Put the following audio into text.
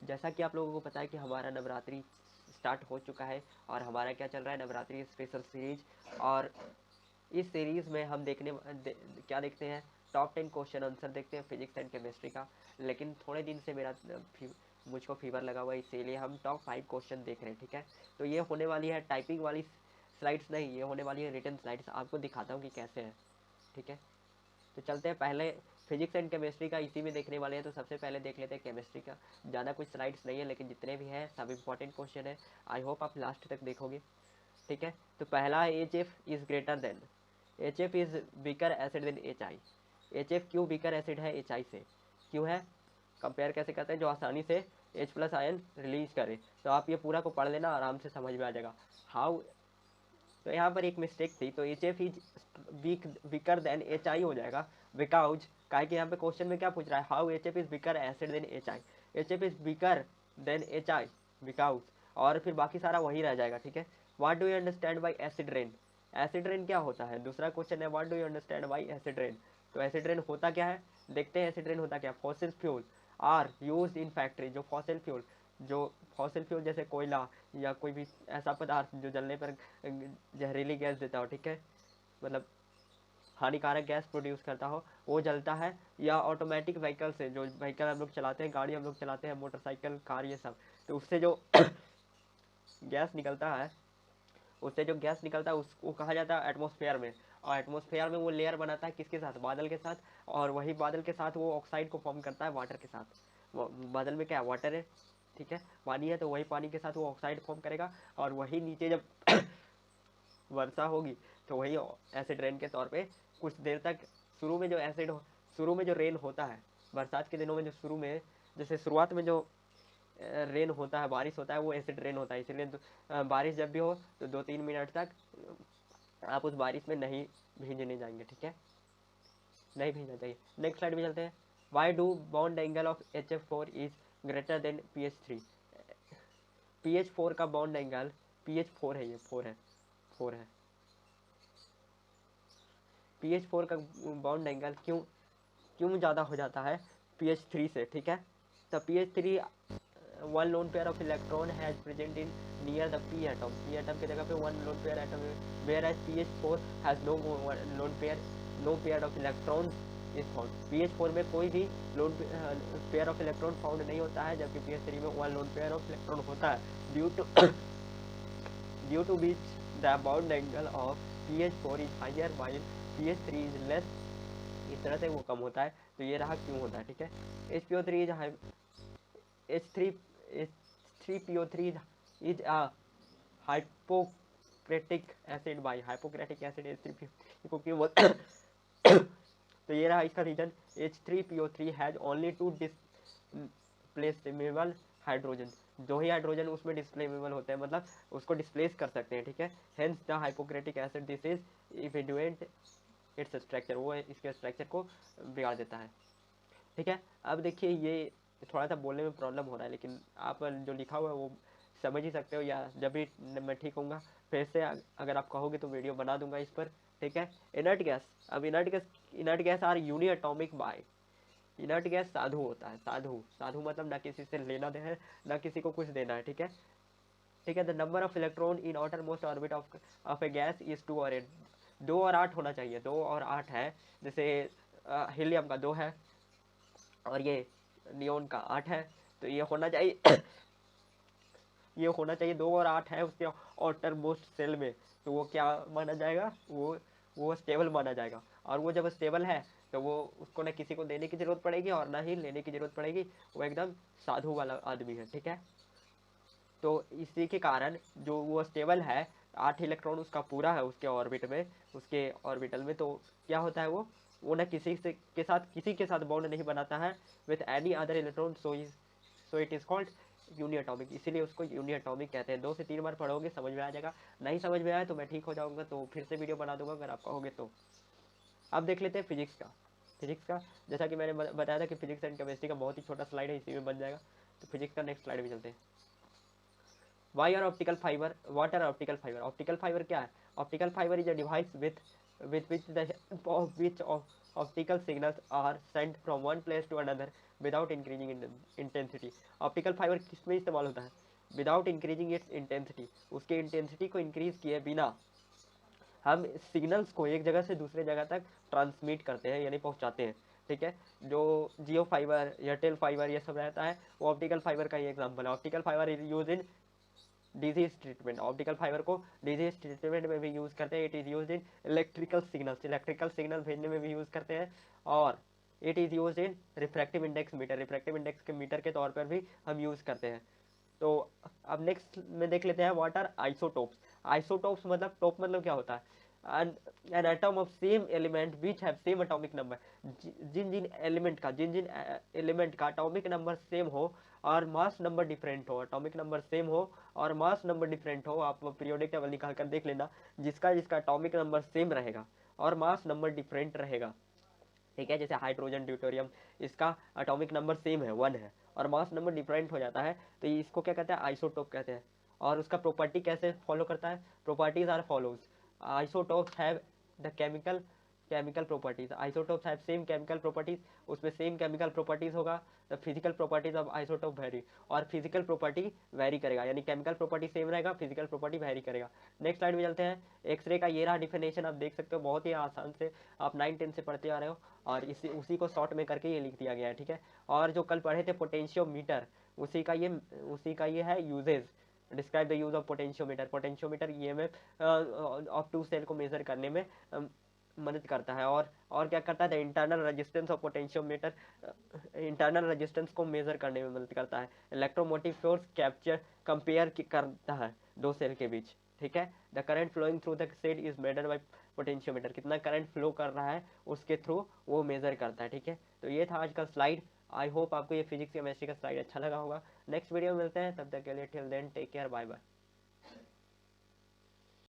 जैसा कि आप लोगों को पता है कि हमारा नवरात्रि स्टार्ट हो चुका है और हमारा क्या चल रहा है, नवरात्रि स्पेशल सीरीज। और इस सीरीज़ में हम क्या देखते हैं, टॉप 10 क्वेश्चन आंसर देखते हैं फिजिक्स एंड केमिस्ट्री का। लेकिन थोड़े दिन से मुझको फीवर लगा हुआ है, इसीलिए हम टॉप 5 क्वेश्चन देख रहे हैं, ठीक है। तो ये होने वाली है टाइपिंग वाली स्लाइड्स नहीं, ये होने वाली है रिटन स्लाइड्स। आपको दिखाता हूँ कि कैसे है, ठीक है। तो चलते हैं, पहले फिजिक्स एंड केमिस्ट्री का इसी में देखने वाले हैं। तो सबसे पहले देख लेते हैं केमिस्ट्री का। ज़्यादा कुछ स्लाइड्स नहीं है, लेकिन जितने भी हैं सब इंपॉर्टेंट क्वेश्चन है। आई होप आप लास्ट तक देखोगे, ठीक है। तो पहला है H F is greater than, H F is weaker acid than H I. H F क्यों वीकर एसिड है एच आई से, क्यों है, कंपेयर कैसे करते हैं, जो आसानी से H प्लस आयन रिलीज करे। तो आप ये पूरा को पढ़ लेना, आराम से समझ में आ जाएगा हाउ। तो यहाँ पर एक मिस्टेक थी, तो H F is weaker than H आई हो जाएगा बिकॉज, काहे कि यहाँ पे क्वेश्चन में क्या पूछ रहा है, how H F is weaker acid than H I. H F is weaker than H I because, और फिर बाकी सारा वही रह जाएगा, ठीक है। What do you understand by acid rain, acid rain क्या होता है, दूसरा क्वेश्चन है what do you understand by acid rain. तो एसिड रेन होता क्या है, देखते हैं एसिड रेन होता क्या। Fossil fuel are used in factory, जो फॉसिल फ्यूल जैसे कोयला या कोई भी ऐसा पदार्थ जो जलने पर जहरीली गैस देता हो, ठीक है, मतलब हानिकारक गैस प्रोड्यूस करता हो, वो जलता है। या ऑटोमेटिक व्हीकल से, जो व्हीकल हम लोग चलाते हैं, गाड़ी हम लोग चलाते हैं, मोटरसाइकिल, कार, ये सब, तो उससे जो गैस निकलता है, उसको कहा जाता है एटमॉस्फेयर में। और एटमॉस्फेयर में वो लेयर बनाता है किसके साथ, बादल के साथ। और वही बादल के साथ वो ऑक्साइड को फॉर्म करता है वाटर के साथ। बादल में क्या है, वाटर है, ठीक है, पानी है, तो वही पानी के साथ वो ऑक्साइड फॉर्म करेगा। और वही नीचे जब वर्षा होगी तो वही एसिड रेन के तौर पे कुछ देर तक, शुरू में जो रेन होता है बरसात के दिनों में, जो शुरू में जैसे शुरुआत में जो रेन होता है, बारिश होता है, वो एसिड रेन होता है। इसलिए बारिश जब भी हो तो 2-3 मिनट तक आप उस बारिश में नहीं भीगने जाएंगे, ठीक है, नहीं भीगना चाहिए। नेक्स्ट स्लाइड में चलते हैं। Why do bond angle of HF4 is greater than PH3। PH4 का बॉन्ड एंगल, PH4 है, ये 4 है। PH4 का बॉन्ड एंगल क्यों ज़्यादा हो जाता है PH3 से, ठीक है। तो PH3 one lone pair of electron has present in near the p atom, p atom की जगह पे one lone pair atom, whereas PH4 has no lone pair, no pair of electron is found. PH4 में कोई भी lone pair of electron found नहीं होता है, जबकि PH3 में one lone pair of electron होता है। Due to which the bond angle of PH4 is higher while PH3 is less, इस तरह से वो कम होता है। तो ये रहा क्यों होता है, ठीक है। HPO3 is H3PO3 is a hypocratic acid by hypocratic acid H3PO को क्यों बोलते हैं तो ये रहा इसका reason. H3PO3 has only 2 displaceable hydrogen, दो ही हाइड्रोजन उसमें डिस्प्लेसेबल होते हैं, मतलब उसको डिस्प्लेस कर सकते हैं, ठीक है। Hence the hypocritic acid this is evident its structure, वो इसके स्ट्रक्चर को बिगाड़ देता है, ठीक है। अब देखिए, ये थोड़ा सा बोलने में प्रॉब्लम हो रहा है, लेकिन आप जो लिखा हुआ है वो समझ ही सकते हो, या जब भी मैं ठीक होऊंगा फिर से अगर आप कहोगे तो वीडियो बना दूंगा इस पर, ठीक है। इनर्ट गैस, अब inert gas are uniatomic by, inert gas साधु होता है, साधु मतलब ना किसी से लेना देना है, ना किसी को कुछ देना है, ठीक है, ठीक है। The number of electron in outer most orbit of A gas is 2 और 8, 2 और 8 होना चाहिए, 2 और 8 है। जैसे हीलियम का 2 है और ये नियोन का 8 है, तो ये होना चाहिए ये होना चाहिए 2 और 8 है उसके आउटर मोस्ट सेल में, तो वो क्या माना जाएगा, वो स्टेबल माना जाएगा। और वो जब स्टेबल है तो वो उसको ना किसी को देने की जरूरत पड़ेगी और ना ही लेने की जरूरत पड़ेगी, वो एकदम साधु वाला आदमी है, ठीक है। तो इसी के कारण जो वो स्टेबल है, 8 इलेक्ट्रॉन उसका पूरा है उसके ऑर्बिट में, उसके ऑर्बिटल में, तो क्या होता है वो ना किसी के साथ बॉन्ड नहीं बनाता है with any other electron, so it is called uniatomic, इसीलिए उसको यूनी एटॉमिक कहते हैं। 2 से 3 बार पढ़ोगे समझ में आ जाएगा, नहीं समझ में आया तो मैं ठीक हो जाऊंगा तो फिर से वीडियो बना दूंगा अगर आप कहोगे तो। अब देख लेते हैं फिजिक्स का जैसा कि मैंने बताया था कि फिजिक्स एंड केमिस्ट्री का बहुत ही छोटा स्लाइड है, इसी में बन जाएगा। तो फिजिक्स का नेक्स्ट स्लाइड में चलते हैं। Why are optical fibre, what are optical fibre, optical fibre क्या है, optical fibre is a device with which the help of which of optical signals are sent from one place to another without increasing intensity. Optical fibre किस में इस्तेमाल होता है? Without increasing its intensity, उसके intensity को increase किए बिना हम सिग्नल्स को एक जगह से दूसरे जगह तक ट्रांसमिट करते हैं यानी पहुंचाते हैं, ठीक है। जो जियो फाइबर, एयरटेल फाइबर ये सब रहता है वो ऑप्टिकल फाइबर का ही एग्जांपल है। Optical fibre is use in disease treatment, optical fibre को डिजीज ट्रीटमेंट में भी यूज करते हैं। It is use in electrical signals, electrical signal भेजने में भी यूज करते हैं। और it is use in refractive index meter, refractive index के मीटर के तौर पर भी हम यूज करते हैं। तो अब नेक्स्ट में देख लेते हैं व्हाट आर आइसोटोप्स। आइसोटोप्स मतलब टॉप मतलब क्या होता है? an atom of same element which have same atomic number, जिन जिन एलिमेंट का एटॉमिक नंबर सेम हो और मास नंबर डिफरेंट हो, एटॉमिक नंबर सेम हो और मास नंबर डिफरेंट हो। आप पीरियोडिक टेबल निकाल कर देख लेना, जिसका जिसका एटॉमिक नंबर सेम रहेगा और मास नंबर डिफरेंट रहेगा, ठीक है। जैसे हाइड्रोजन, ड्यूटेरियम, इसका एटॉमिक नंबर सेम है 1 है और मास नंबर डिफरेंट हो जाता है, तो इसको क्या कहते हैं? आइसोटोप कहते हैं। और उसका प्रॉपर्टी कैसे फॉलो करता है? Properties are follows. isotopes have the chemical properties, isotopes have same chemical properties, उसमें सेम केमिकल प्रॉपर्टीज होगा। The physical properties of isotope very, और फिजिकल प्रॉपर्टी वेरी करेगा, यानी केमिकल प्रॉपर्टी सेम रहेगा, फिजिकल प्रॉपर्टी वेरी करेगा। Next slide में चलते हैं। एक्सरे का ये रहा डिफिनेशन, आप देख सकते हो बहुत ही आसान से, आप 9-10 से पढ़ते आ रहे हो और इसी उसी को शॉर्ट में करके ये लिख दिया गया है, ठीक है। और जो कल पढ़े थे पोटेंशियोमीटर, उसी का ये है uses. Describe the use of potentiometer, potentiometer EMF of two cell को मेजर करने में मदद करता है। और क्या करता है? Internal resistance of potentiometer, internal resistance को मेजर करने में मदद करता है। इलेक्ट्रोमोटिव फोर्स कैप्चर कंपेयर करता है दो सेल के बीच, ठीक है। The current flowing through the cell is measured by potentiometer, कितना करंट फ्लो कर रहा है उसके थ्रू वो मेजर करता है, ठीक है। तो ये था आज का स्लाइड। आई होप आपको ये फिजिक्स केमिस्ट्री का स्लाइड अच्छा लगा होगा। नेक्स्ट वीडियो में मिलते हैं, तब तक के लिए till then take care, bye bye.